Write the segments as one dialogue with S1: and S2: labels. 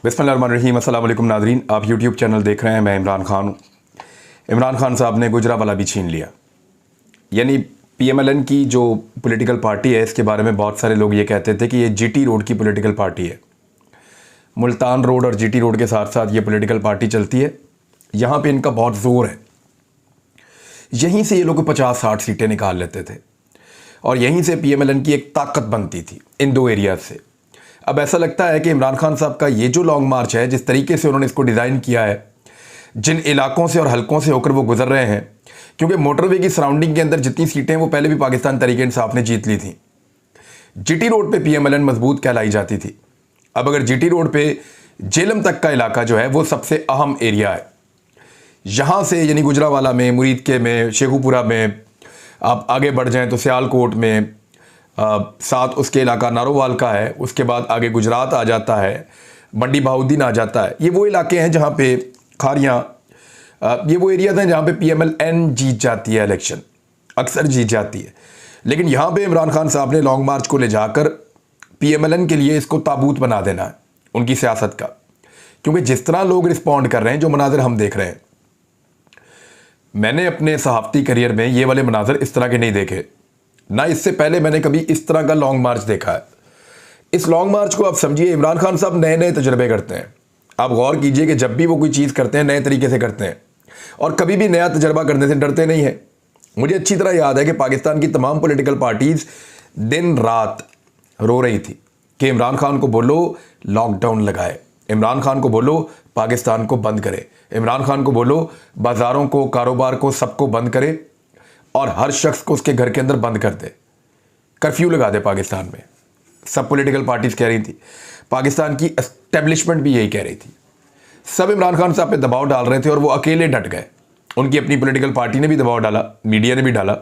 S1: बिस्मिल्लाहिर्रहमानिर्रहीम। अस्सलाम वालेकुम नादरीन, आप यूट्यूब चैनल देख रहे हैं। मैं इमरान खान हूँ। इमरान खान साहब ने गुजरावाला भी छीन लिया। यानी पीएमएलएन की जो पॉलिटिकल पार्टी है, इसके बारे में बहुत सारे लोग ये कहते थे कि ये जीटी रोड की पॉलिटिकल पार्टी है। मुल्तान रोड और जीटी रोड के साथ साथ ये पॉलिटिकल पार्टी चलती है। यहाँ पे इनका बहुत ज़ोर है। यहीं से ये लोग 50-60 सीटें निकाल लेते थे और यहीं से पीएमएलएन की एक ताकत बनती थी इन दो एरियाज से। अब ऐसा लगता है कि इमरान खान साहब का ये जो लॉन्ग मार्च है, जिस तरीके से उन्होंने इसको डिज़ाइन किया है, जिन इलाकों से और हलकों से होकर वो गुजर रहे हैं, क्योंकि मोटरवे की सराउंडिंग के अंदर जितनी सीटें वो पहले भी पाकिस्तान तहरीक इंसाफ ने जीत ली थी। जीटी रोड पे पीएमएलएन मजबूत कहलाई जाती थी। अब अगर जीटी रोड पे जेलम तक का इलाका जो है वो सबसे अहम एरिया है। यहाँ से यानी गुजरावाला में, मुरीदके में, शेखुपुरा में आप आगे बढ़ जाएं तो सियालकोट में, साथ उसके इलाका नारोवाल का है, उसके बाद आगे गुजरात आ जाता है, मंडी बहाउद्दीन आ जाता है। ये वो इलाके हैं जहाँ पे खारियाँ, ये वो एरियाज हैं जहाँ पे पीएमएलएन जीत जाती है, इलेक्शन अक्सर जीत जाती है। लेकिन यहाँ पे इमरान खान साहब ने लॉन्ग मार्च को ले जाकर पीएमएलएन के लिए इसको ताबूत बना देना है उनकी सियासत का। क्योंकि जिस तरह लोग रिस्पॉन्ड कर रहे हैं, जो मनाजिर हम देख रहे हैं, मैंने अपने सहाफ़ती करियर में ये वाले मनाजिर इस तरह के नहीं देखे। ना इससे पहले मैंने कभी इस तरह का लॉन्ग मार्च देखा है। इस लॉन्ग मार्च को आप समझिए, इमरान खान साहब नए नए तजुर्बे करते हैं। आप गौर कीजिए कि जब भी वो कोई चीज़ करते हैं नए तरीके से करते हैं और कभी भी नया तजर्बा करने से डरते नहीं हैं। मुझे अच्छी तरह याद है कि पाकिस्तान की तमाम पॉलिटिकल पार्टीज़ दिन रात रो रही थी कि इमरान खान को बोलो लॉकडाउन लगाए, इमरान खान को बोलो पाकिस्तान को बंद करे, इमरान खान को बोलो बाज़ारों को, कारोबार को, सबको बंद करे और हर शख्स को उसके घर के अंदर बंद कर दे, कर्फ्यू लगा दे पाकिस्तान में। सब पॉलिटिकल पार्टीज कह रही थी, पाकिस्तान की एस्टेब्लिशमेंट भी यही कह रही थी। सब इमरान खान साहब पे दबाव डाल रहे थे और वो अकेले डट गए। उनकी अपनी पॉलिटिकल पार्टी ने भी दबाव डाला, मीडिया ने भी डाला।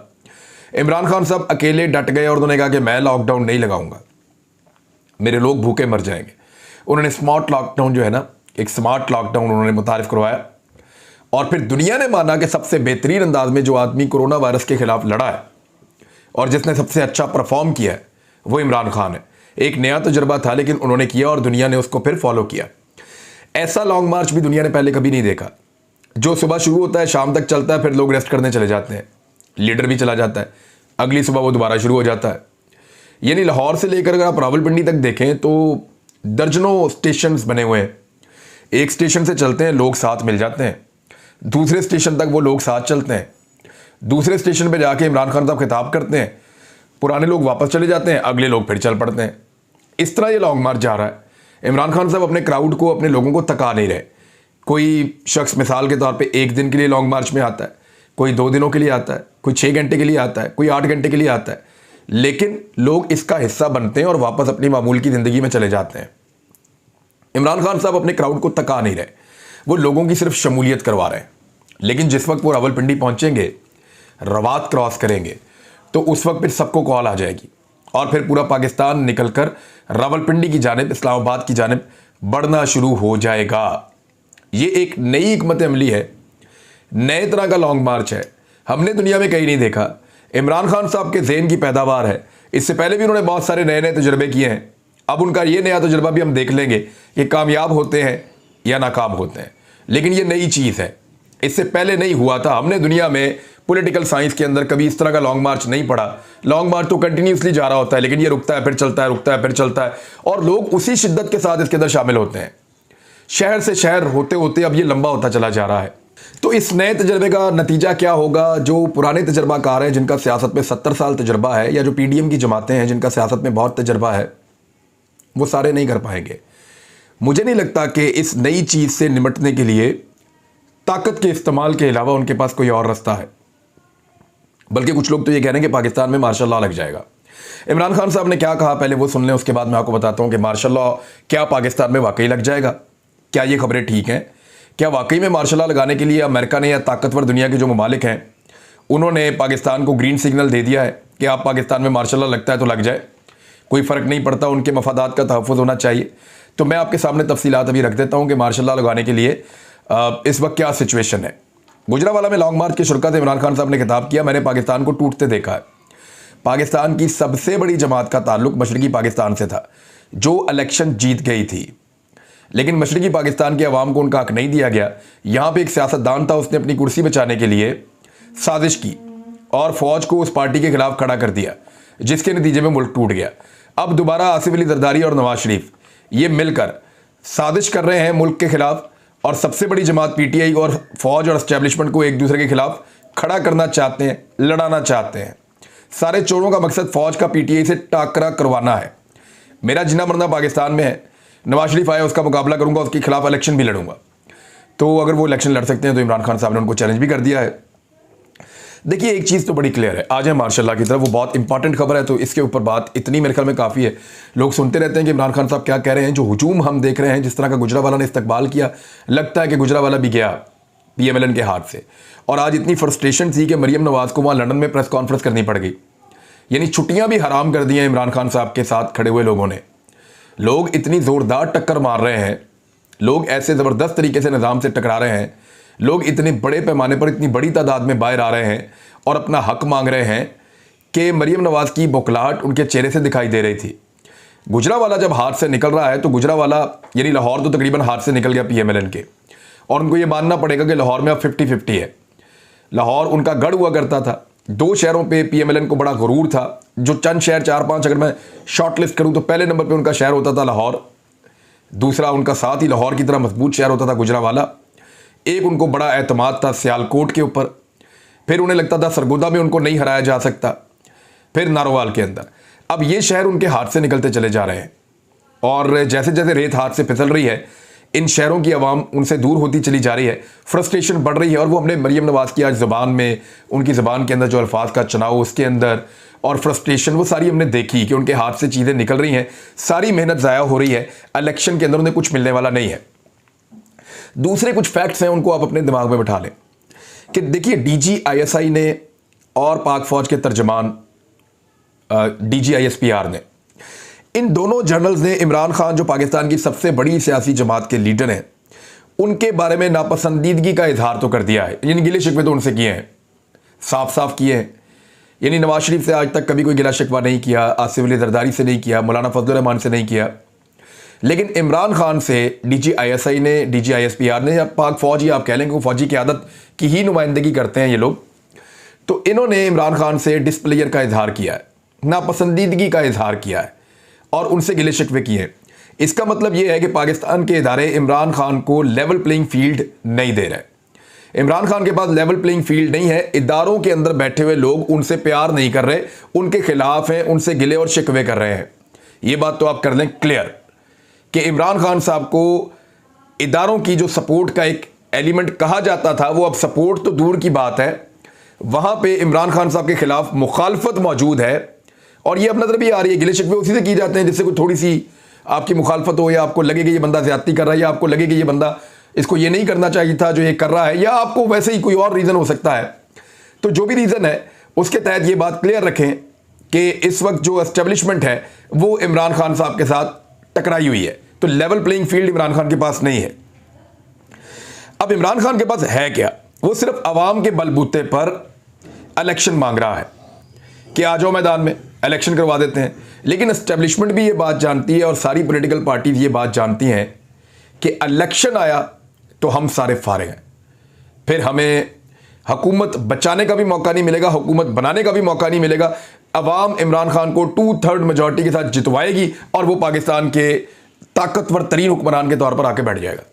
S1: इमरान खान साहब अकेले डट गए और उन्होंने कहा कि मैं लॉकडाउन नहीं लगाऊंगा, मेरे लोग भूखे मर जाएंगे। उन्होंने स्मार्ट लॉकडाउन जो है ना, एक स्मार्ट लॉकडाउन उन्होंने मुतारिफ करवाया और फिर दुनिया ने माना कि सबसे बेहतरीन अंदाज में जो आदमी कोरोना वायरस के खिलाफ लड़ा है और जिसने सबसे अच्छा परफॉर्म किया है वो इमरान खान है। एक नया तजुर्बा था लेकिन उन्होंने किया और दुनिया ने उसको फिर फॉलो किया। ऐसा लॉन्ग मार्च भी दुनिया ने पहले कभी नहीं देखा, जो सुबह शुरू होता है शाम तक चलता है, फिर लोग रेस्ट करने चले जाते हैं, लीडर भी चला जाता है, अगली सुबह वो दोबारा शुरू हो जाता है। यानी लाहौर से लेकर अगर आप रावलपिंडी तक देखें तो दर्जनों स्टेशन बने हुए हैं। एक स्टेशन से चलते हैं, लोग साथ मिल जाते हैं, दूसरे स्टेशन तक वो लोग साथ चलते हैं, दूसरे स्टेशन पे जाके इमरान खान साहब खिताब करते हैं, पुराने लोग वापस चले जाते हैं, अगले लोग फिर चल पड़ते हैं। इस तरह ये लॉन्ग मार्च जा रहा है। इमरान खान साहब अपने क्राउड को, अपने लोगों को थका नहीं रहे। कोई शख्स मिसाल के तौर पे 1 दिन के लिए लॉन्ग मार्च में आता है, कोई 2 दिनों के लिए आता है, कोई 6 घंटे के लिए आता है, कोई 8 घंटे के लिए आता है, लेकिन लोग इसका हिस्सा बनते हैं और वापस अपनी मामूल की ज़िंदगी में चले जाते हैं। इमरान खान साहब अपने क्राउड को थका नहीं रहे, वो लोगों की सिर्फ शमूलियत करवा रहे हैं। लेकिन जिस वक्त वो रावलपिंडी पहुंचेंगे, रवात क्रॉस करेंगे, तो उस वक्त फिर सबको कॉल आ जाएगी और फिर पूरा पाकिस्तान निकलकर रावलपिंडी की जानिब, इस्लामाबाद की जानिब बढ़ना शुरू हो जाएगा। ये एक नई हिकमत अमली है, नए तरह का लॉन्ग मार्च है, हमने दुनिया में कहीं नहीं देखा। इमरान खान साहब के ज़हन की पैदावार है। इससे पहले भी उन्होंने बहुत सारे नए नए तजुर्बे किए हैं। अब उनका ये नया तजुर्बा भी हम देख लेंगे कि कामयाब होते हैं या नाकाम होते हैं। लेकिन ये नई चीज़ है, इससे पहले नहीं हुआ था। हमने दुनिया में पॉलिटिकल साइंस के अंदर कभी इस तरह का लॉन्ग मार्च नहीं पढ़ा। लॉन्ग मार्च तो कंटिन्यूसली जा रहा होता है, लेकिन ये रुकता है फिर चलता है, रुकता है फिर चलता है, और लोग उसी शिद्दत के साथ इसके अंदर शामिल होते हैं। शहर से शहर होते होते अब ये लंबा होता चला जा रहा है। तो इस नए तजर्बे का नतीजा क्या होगा? जो पुराने तजर्बाकार हैं, जिनका सियासत में 70 साल तजर्बा है, या जो पीडीएम की जमातें हैं जिनका सियासत में बहुत तजर्बा है, वो सारे नहीं कर पाएंगे। मुझे नहीं लगता कि इस नई चीज़ से निपटने के लिए ताकत के इस्तेमाल के अलावा उनके पास कोई और रास्ता है। बल्कि कुछ लोग तो ये कह रहे हैं कि पाकिस्तान में मार्शल लॉ लग जाएगा। इमरान खान साहब ने क्या कहा पहले वो सुन लें, उसके बाद मैं आपको बताता हूँ कि मार्शल लॉ क्या पाकिस्तान में वाकई लग जाएगा। क्या ये खबरें ठीक हैं? क्या वाकई में मार्शल लॉ लगाने के लिए अमेरिका ने या ताकतवर दुनिया के जो ममालिक हैं उन्होंने पाकिस्तान को ग्रीन सिग्नल दे दिया है कि आप पाकिस्तान में मार्शल लॉ लगता है तो लग जाए, कोई फ़र्क नहीं पड़ता, उनके मफादात का तहफ़्फ़ुज़ होना चाहिए। तो मैं आपके सामने तफसीलात अभी रख देता हूँ कि मार्शल लॉ लगाने के लिए इस वक्त क्या सिचुएशन है। गुजरावाला में लॉन्ग मार्च की शुरुआत इमरान खान साहब ने खिताब किया, मैंने पाकिस्तान को टूटते देखा है। पाकिस्तान की सबसे बड़ी जमात का ताल्लुक मशरकी पाकिस्तान से था, जो इलेक्शन जीत गई थी। लेकिन मशरकी पाकिस्तान के अवाम को उनका हक नहीं दिया गया। यहाँ पे एक सियासतदान था, उसने अपनी कुर्सी बचाने के लिए साजिश की और फौज को उस पार्टी के खिलाफ खड़ा कर दिया, जिसके नतीजे में मुल्क टूट गया। अब दोबारा आसिफ अली जरदारी और नवाज शरीफ ये मिलकर साजिश कर रहे हैं मुल्क के खिलाफ, और सबसे बड़ी जमात पीटीआई और फौज और एस्टेब्लिशमेंट को एक दूसरे के खिलाफ खड़ा करना चाहते हैं, लड़ाना चाहते हैं। सारे चोरों का मकसद फौज का पीटीआई से टाकरा करवाना है। मेरा जीना मरना पाकिस्तान में है, नवाज शरीफ आया उसका मुकाबला करूंगा, उसके खिलाफ इलेक्शन भी लड़ूंगा। तो अगर वो इलेक्शन लड़ सकते हैं तो इमरान खान साहब ने उनको चैलेंज भी कर दिया है। देखिए एक चीज़ तो बड़ी क्लियर है, आ जाए मार्शाल्लाह की तरफ, वो बहुत इंपॉर्टेंट खबर है, तो इसके ऊपर बात इतनी मेरे ख्याल में काफ़ी है। लोग सुनते रहते हैं कि इमरान खान साहब क्या कह रहे हैं। जो हुजूम हम देख रहे हैं, जिस तरह का गुजरावाला ने इस्तकबाल किया, लगता है कि गुजरावाला भी गया PMLN के हाथ से। और आज इतनी फ्रस्ट्रेशन थी कि मरियम नवाज को वहाँ लंदन में प्रेस कॉन्फ्रेंस करनी पड़ गई। यानी छुट्टियाँ भी हराम कर दी हैं इमरान खान साहब के साथ खड़े हुए लोगों ने। लोग इतनी ज़ोरदार टक्कर मार रहे हैं, लोग ऐसे ज़बरदस्त तरीके से निज़ाम से टकरा रहे हैं, लोग इतने बड़े पैमाने पर इतनी बड़ी तादाद में बाहर आ रहे हैं और अपना हक मांग रहे हैं कि मरियम नवाज की बौखलाहट उनके चेहरे से दिखाई दे रही थी। गुजरावाला जब हाथ से निकल रहा है तो गुजरावाला यानी लाहौर तो तकरीबन हाथ से निकल गया PMLN के, और उनको ये मानना पड़ेगा कि लाहौर में अब 50-50 है। लाहौर उनका गढ़ हुआ करता था, 2 शहरों पे PMLN को बड़ा गुरूर था। जो चंद शहर 4-5 अगर मैं शॉर्ट लिस्ट करूँ तो पहले नंबर पर उनका शहर होता था लाहौर, दूसरा उनका साथ ही लाहौर की तरह मजबूत शहर होता था गुजरावाला, एक उनको बड़ा एतमाद था सियालकोट के ऊपर, फिर उन्हें लगता था सरगोदा में उनको नहीं हराया जा सकता, फिर नारोवाल के अंदर। अब ये शहर उनके हाथ से निकलते चले जा रहे हैं, और जैसे जैसे रेत हाथ से फिसल रही है, इन शहरों की आवाम उनसे दूर होती चली जा रही है, फ्रस्ट्रेशन बढ़ रही है। और वो हमने मरियम नवाज की आज ज़बान में, उनकी ज़बान के अंदर जो अल्फाज का चुनाव, उसके अंदर और फ्रस्ट्रेशन, वो सारी हमने देखी कि उनके हाथ से चीज़ें निकल रही हैं, सारी मेहनत ज़ाया हो रही है, इलेक्शन के अंदर उन्हें कुछ मिलने वाला नहीं है। दूसरे कुछ फैक्ट्स हैं, उनको आप अपने दिमाग में बिठा लें कि देखिए DGISI ने और पाक फौज के तर्जमान DGISPR ने, इन दोनों जर्नल्स ने इमरान खान जो पाकिस्तान की सबसे बड़ी सियासी जमात के लीडर हैं, उनके बारे में नापसंदीदगी का इजहार तो कर दिया है। यानी गिले शिकवे तो उनसे किए हैं, साफ साफ किए हैं। यानी नवाज शरीफ से आज तक कभी कोई गिला शिकवा नहीं किया, आसिफ अली जरदारी से नहीं किया, मौलाना फजलुर रहमान से नहीं किया, लेकिन इमरान खान से DGISI ने, DGISPR ने, या पाक फौज ही आप कह लेंगे, फौजी की आदत की ही नुमाइंदगी करते हैं ये लोग, तो इन्होंने इमरान खान से डिसप्लेयर का इजहार किया है, नापसंदीदगी का इजहार किया है और उनसे गिले शिकवे किए हैं। इसका मतलब ये है कि पाकिस्तान के इदारे इमरान खान को लेवल प्लेइंग फील्ड नहीं दे रहे। इमरान खान के पास लेवल प्लेइंग फील्ड नहीं है, इदारों के अंदर बैठे हुए लोग उनसे प्यार नहीं कर रहे, उनके खिलाफ हैं, उनसे गिले और शिकवे कर रहे हैं। ये बात तो आप कर लें क्लियर कि इमरान खान साहब को इदारों की जो सपोर्ट का एक एलिमेंट कहा जाता था, वो अब सपोर्ट तो दूर की बात है, वहां पे इमरान खान साहब के खिलाफ मुखालफत मौजूद है। और ये अब नजर भी आ रही है, गिले शिकवे उसी से की जाते हैं जिससे कोई थोड़ी सी आपकी मुखालफत हो, या आपको लगे कि ये बंदा ज्यादती कर रहा है, या आपको लगे कि ये बंदा, इसको ये नहीं करना चाहिए था जो ये कर रहा है, या आपको वैसे ही कोई और रीज़न हो सकता है। तो जो भी रीज़न है उसके तहत ये बात क्लियर रखें कि इस वक्त जो एस्टेब्लिशमेंट है वो इमरान खान साहब के साथ टकराई हुई है, तो level playing field Imran Khan के पास नहीं है। अब इमरान खान के पास है क्या? वो सिर्फ अवाम के बलबूते पर इलेक्शन मांग रहा है कि आ जाओ मैदान में, इलेक्शन करवा देते हैं। लेकिन एस्टेब्लिशमेंट भी ये बात जानती है और सारी पॉलिटिकल पार्टीज ये बात जानती हैं कि इलेक्शन आया तो हम सारे फारिग हैं, फिर हमें हुकूमत बचाने का भी मौका नहीं मिलेगा, हुकूमत बनाने का भी मौका नहीं मिलेगा। अवाम इमरान खान को 2/3 मेजॉरिटी के साथ जितवाएगी और वो पाकिस्तान के ताकतवर तरीन हुक्मरान के तौर पर आके बैठ जाएगा।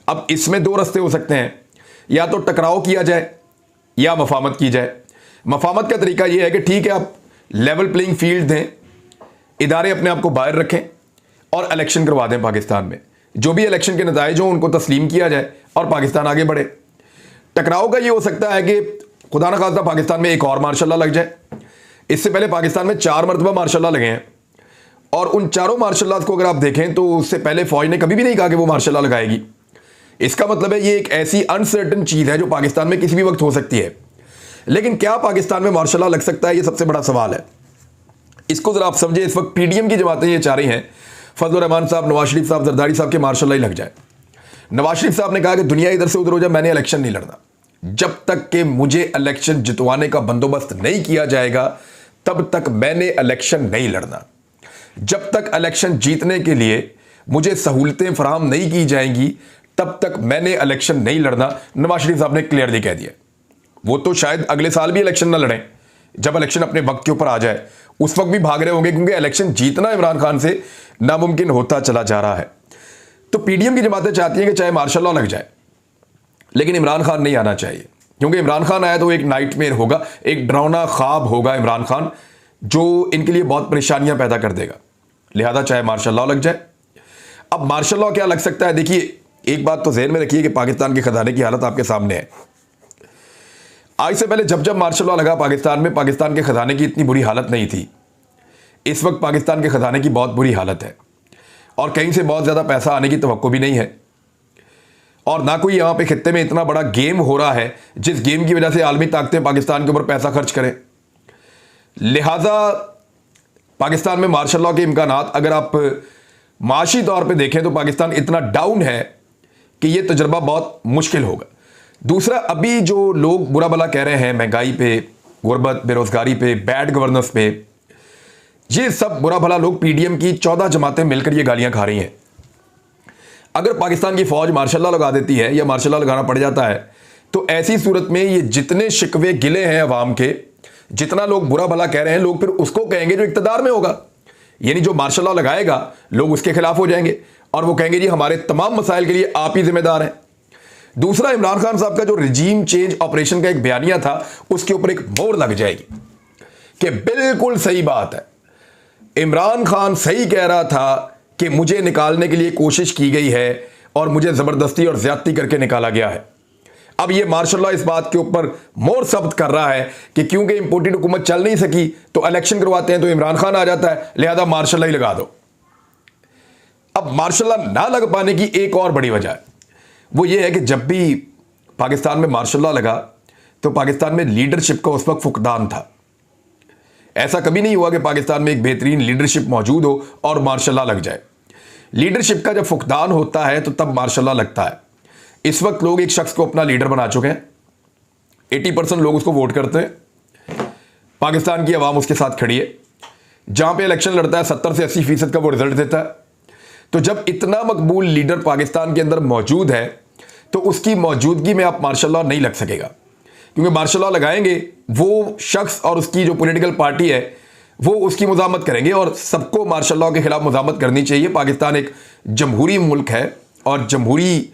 S1: अब इसमें 2 रास्ते हो सकते हैं, या तो टकराव किया जाए या मफामत की जाए। मफामत का तरीका यह है कि ठीक है, आप लेवल प्लेइंग फील्ड दें, इदारे अपने आप को बाहर रखें और इलेक्शन करवा दें पाकिस्तान में। जो भी इलेक्शन के नताइज हों उनको तस्लीम किया जाए और पाकिस्तान आगे बढ़े। टकराव का ये हो सकता है कि खुदा न खास्ता पाकिस्तान में एक और मार्शल लॉ लग जाए। इससे पहले पाकिस्तान में 4 मरतबा मार्शल लॉ लगे हैं, और उन चारों मार्शल लॉज को अगर आप देखें तो उससे पहले फौज ने कभी भी नहीं कहा कि वो मार्शल लॉ लगाएगी। इसका मतलब है ये एक ऐसी अनसर्टन चीज़ है जो पाकिस्तान में किसी भी वक्त हो सकती है। लेकिन क्या पाकिस्तान में मार्शल लॉ लग सकता है, ये सबसे बड़ा सवाल है। इसको जरा आप समझे, इस वक्त PDM की जमातें ये चाह रही हैं फजलुर रहमान साहब, नवाज शरीफ साहब, जरदारी साहब के मार्शल लॉ ही लग जाए। नवाज शरीफ साहब ने कहा कि दुनिया इधर से उधर हो जाए, मैंने इलेक्शन नहीं लड़ना। जब तक कि मुझे इलेक्शन जितवाने का बंदोबस्त नहीं किया जाएगा तब तक मैंने इलेक्शन नहीं लड़ना। जब तक इलेक्शन जीतने के लिए मुझे सहूलतें फराहम नहीं की जाएंगी तब तक मैंने इलेक्शन नहीं लड़ना, नवाज शरीफ साहब ने क्लियरली कह दिया। वो तो शायद अगले साल भी इलेक्शन ना लड़ें, जब इलेक्शन अपने वक्त के ऊपर आ जाए उस वक्त भी भाग रहे होंगे, क्योंकि इलेक्शन जीतना इमरान खान से नामुमकिन होता चला जा रहा है। तो पीडीएम की जमातें चाहती हैं कि चाहे मार्शल लॉ लग जाए, लेकिन इमरान खान नहीं आना चाहिए, क्योंकि इमरान खान आया तो एक नाइटमेयर होगा, एक डरावना ख्वाब होगा इमरान खान, जो इनके लिए बहुत परेशानियां पैदा कर देगा। लिहाजा चाहे मार्शल लॉ लग जाए। अब मार्शल लॉ क्या लग सकता है? देखिए, एक बात तो ज़हन में रखिए कि पाकिस्तान के खजाने की हालत आपके सामने है। आज से पहले जब जब मार्शल लॉ लगा पाकिस्तान में, पाकिस्तान के खजाने की इतनी बुरी हालत नहीं थी। इस वक्त पाकिस्तान के खजाने की बहुत बुरी हालत है और कहीं से बहुत ज़्यादा पैसा आने की तवक्को भी नहीं है, और ना कोई यहाँ पे खित्ते में इतना बड़ा गेम हो रहा है जिस गेम की वजह से आलमी ताकतें पाकिस्तान के ऊपर पैसा खर्च करें। लिहाजा पाकिस्तान में मार्शल लॉ के इम्कानात अगर आप माशी तौर पे देखें तो पाकिस्तान इतना डाउन है कि यह तजर्बा बहुत मुश्किल होगा। दूसरा, अभी जो लोग बुरा भला कह रहे हैं महंगाई पे, गुर्बत, बेरोजगारी पे, बैड गवर्नेंस पे, ये सब बुरा भला लोग पीडीएम की 14 जमातें मिलकर ये गालियां खा रही हैं। अगर पाकिस्तान की फौज मार्शल लॉ लगा देती है या मार्शल लॉ लगाना पड़ जाता है तो ऐसी सूरत में ये जितने शिकवे गिले हैं अवाम के, जितना लोग बुरा भला कह रहे हैं, लोग फिर उसको कहेंगे जो इक्तदार में होगा। यानी जो मार्शल लॉ लगाएगा लोग उसके खिलाफ हो जाएंगे और वो कहेंगे जी हमारे तमाम मसाइल के लिए आप ही जिम्मेदार हैं। दूसरा, इमरान खान साहब का जो रिजीम चेंज ऑपरेशन का एक बयानिया था उसके ऊपर एक मोहर लग जाएगी कि बिल्कुल सही बात है, इमरान खान सही कह रहा था कि मुझे निकालने के लिए कोशिश की गई है और मुझे जबरदस्ती और ज्यादती करके निकाला गया है। अब ये मार्शल लॉ इस बात के ऊपर मोहर सब्त कर रहा है कि क्योंकि इंपोर्टेड हुकूमत चल नहीं सकी तो इलेक्शन करवाते हैं तो इमरान खान आ जाता है, लिहाजा मार्शल लॉ ही लगा दो। अब मार्शल लॉ ना लग पाने की एक और बड़ी वजह है, वो ये है कि जब भी पाकिस्तान में मार्शल लॉ लगा तो पाकिस्तान में लीडरशिप का उस वक्त फुकदान था। ऐसा कभी नहीं हुआ कि पाकिस्तान में एक बेहतरीन लीडरशिप मौजूद हो और मार्शल लॉ लग जाए। लीडरशिप का जब फुकदान होता है तो तब मार्शल लॉ लगता है। इस वक्त लोग एक शख्स को अपना लीडर बना चुके हैं, 80% लोग उसको वोट करते हैं, पाकिस्तान की आवाम उसके साथ खड़ी है, जहां पे इलेक्शन लड़ता है 70 से 80% का वो रिजल्ट देता है। तो जब इतना मकबूल लीडर पाकिस्तान के अंदर मौजूद है तो उसकी मौजूदगी में आप मार्शल लॉ नहीं लग सकेगा, क्योंकि मार्शल लॉ लगाएंगे वो शख्स और उसकी जो पॉलिटिकल पार्टी है वो उसकी मुजामत करेंगे, और सबको मार्शल लॉ के खिलाफ मुजामत करनी चाहिए। पाकिस्तान एक जमहूरी मुल्क है और जमहूरी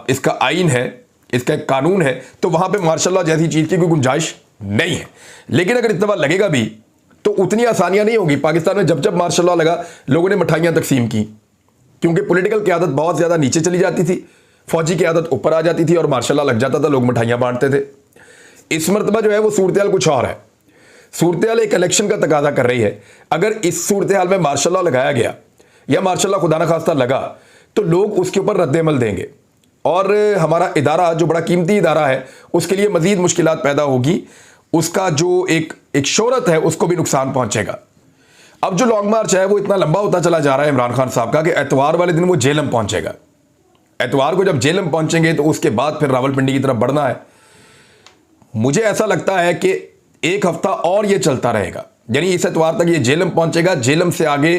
S1: इसका आइन है, इसका एक कानून है, तो वहां पे मार्शल लॉ जैसी चीज की कोई गुंजाइश नहीं है। लेकिन अगर इतना लगेगा भी तो उतनी आसानियां नहीं होगी। पाकिस्तान में जब जब मार्शल लॉ लगा लोगों ने मिठाइयां तकसीम की, क्योंकि पॉलिटिकल क़यादत बहुत ज्यादा नीचे चली जाती थी, फौजी क़यादत ऊपर आ जाती थी और मार्शल लॉ लग जाता था, लोग मिठाइयां बांटते थे। इस मरतबा जो है वो सूरत कुछ और है। सूरत एक इलेक्शन का तकाजा कर रही है। अगर इस सूरत हाल में मार्शल लॉ लगाया गया या मार्शल लॉ खुदा न खास्ता लगा तो लोग उसके ऊपर रद्द-ए-अमल देंगे और हमारा इदारा जो बड़ा कीमती इदारा है उसके लिए मजीद मुश्किलात पैदा होगी, उसका जो एक शोहरत है उसको भी नुकसान पहुंचेगा। अब जो लॉन्ग मार्च है वो इतना लंबा होता चला जा रहा है इमरान खान साहब का कि एतवार वाले दिन वो जेलम पहुंचेगा। एतवार को जब जेलम पहुंचेंगे तो उसके बाद फिर रावलपिंडी की तरफ बढ़ना है। मुझे ऐसा लगता है कि एक हफ्ता और ये चलता रहेगा, यानी इस एतवार तक ये जेलम पहुंचेगा। जेलम से आगे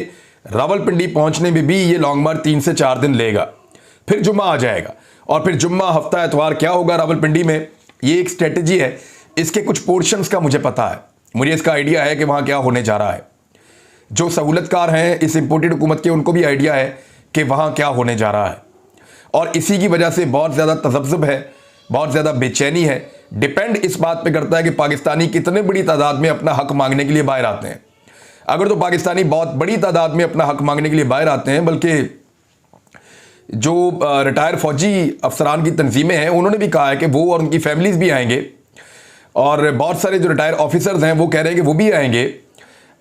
S1: रावलपिंडी पहुंचने में भी ये लॉन्ग मार्च 3 से 4 दिन लेगा, फिर जुम्मा आ जाएगा और फिर जुम्मा हफ्ता एतवार क्या होगा रावलपिंडी में, ये एक स्ट्रेटजी है। इसके कुछ पोर्शंस का मुझे पता है, मुझे इसका आइडिया है कि वहां क्या होने जा रहा है। जो सहूलतकार हैं इस इंपोर्टेड हुकूमत के, उनको भी आइडिया है कि वहां क्या होने जा रहा है, और इसी की वजह से बहुत ज़्यादा तज़ब्ज़ुब है, बहुत ज़्यादा बेचैनी है। डिपेंड इस बात पे करता है कि पाकिस्तानी कितने बड़ी तादाद में अपना हक मांगने के लिए बाहर आते हैं। अगर तो पाकिस्तानी बहुत बड़ी तादाद में अपना हक मांगने के लिए बाहर आते हैं, बल्कि जो रिटायर फौजी अफसरान की तंजीमें हैं उन्होंने भी कहा है कि वो और उनकी फैमिलीज भी आएंगे, और बहुत सारे जो रिटायर ऑफिसर्स हैं वो कह रहे हैं कि वो भी आएंगे,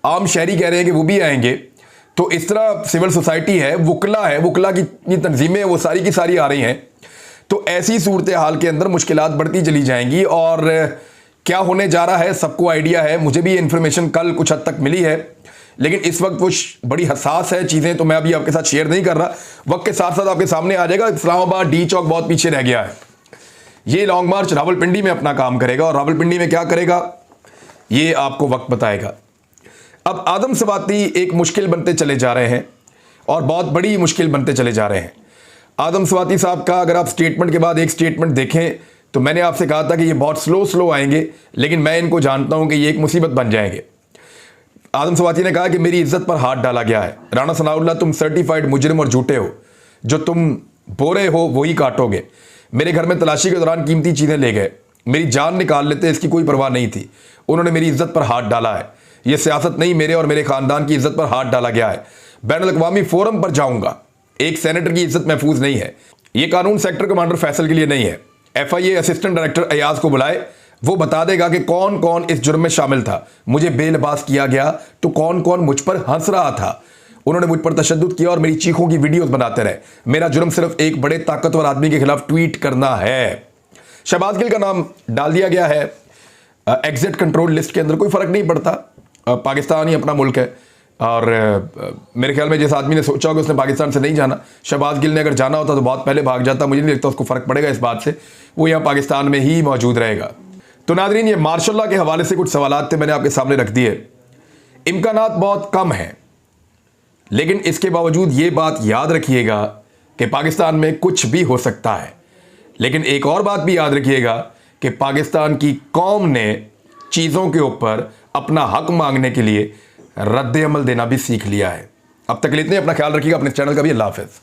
S1: आम शहरी कह रहे हैं कि वो भी आएंगे। तो इस तरह सिविल सोसाइटी है, वुकला की तंजीमें वो सारी की सारी आ रही हैं। तो ऐसी सूरत हाल के अंदर मुश्किलात बढ़ती चली जाएंगी, और क्या होने जा रहा है सबको आइडिया है। मुझे भी ये इन्फॉर्मेशन कल कुछ हद तक मिली है, लेकिन इस वक्त वो बड़ी हसास है चीज़ें, तो मैं अभी आपके साथ शेयर नहीं कर रहा। वक्त के साथ साथ आपके सामने आ जाएगा। इस्लामाबाद डी चौक बहुत पीछे रह गया है। ये लॉन्ग मार्च रावलपिंडी में अपना काम करेगा, और रावलपिंडी में क्या करेगा ये आपको वक्त बताएगा। अब आदम सवाती एक मुश्किल बनते चले जा रहे हैं, और बहुत बड़ी मुश्किल बनते चले जा रहे हैं। आदम स्वाति साहब का अगर आप स्टेटमेंट के बाद एक स्टेटमेंट देखें तो मैंने आपसे कहा था कि ये बहुत स्लो आएंगे, लेकिन मैं इनको जानता हूं कि ये एक मुसीबत बन जाएंगे। आदम स्वाति ने कहा कि मेरी इज्जत पर हाथ डाला गया है। राणा सनाउल्लाह, तुम सर्टिफाइड मुजरिम और झूठे हो, जो तुम बोरे हो वही काटोगे। मेरे घर में तलाशी के दौरान कीमती चीजें ले गए, मेरी जान निकाल लेते, इसकी कोई परवाह नहीं थी। उन्होंने मेरी इज्जत पर हाथ डाला है। यह सियासत नहीं, मेरे और मेरे खानदान की इज्जत पर हाथ डाला गया है। बैनुल अक़वामी फोरम पर जाऊंगा। एक सेनेटर की इज्जत महफूज नहीं है। यह कानून सेक्टर कमांडर फैसल के लिए नहीं है। FIA असिस्टेंट डायरेक्टर अयाज को बुलाए, वो बता देगा कि कौन कौन इस जुर्म में शामिल था। मुझे बेलबास किया गया तो कौन कौन मुझ पर हंस रहा था। उन्होंने मुझ पर तशद्दुद किया और मेरी चीखों की वीडियोस बनाते रहे। मेरा जुर्म सिर्फ एक बड़े ताकतवर आदमी के खिलाफ ट्वीट करना है। शहबाज गिल का नाम डाल दिया गया है एग्जिट कंट्रोल लिस्ट के अंदर। कोई फर्क नहीं पड़ता, पाकिस्तान ही अपना मुल्क है। और मेरे ख्याल में जिस आदमी ने सोचा होगा उसने पाकिस्तान से नहीं जाना। शहबाज गिल ने अगर जाना होता तो बहुत पहले भाग जाता। मुझे नहीं लगता उसको फर्क पड़ेगा इस बात से, वो यहाँ पाकिस्तान में ही मौजूद रहेगा। तो नादरीन, ये मार्शल लॉ के हवाले से कुछ सवालात थे, मैंने आपके सामने रख दिए। इम्कानात बहुत कम हैं, लेकिन इसके बावजूद ये बात याद रखिएगा कि पाकिस्तान में कुछ भी हो सकता है। लेकिन एक और बात भी याद रखिएगा कि पाकिस्तान की कौम ने चीज़ों के ऊपर अपना हक मांगने के लिए रद्द अमल देना भी सीख लिया है। अब तक इतने, अपना ख्याल रखिएगा, अपने चैनल का भी। अल्लाह हाफ़िज़।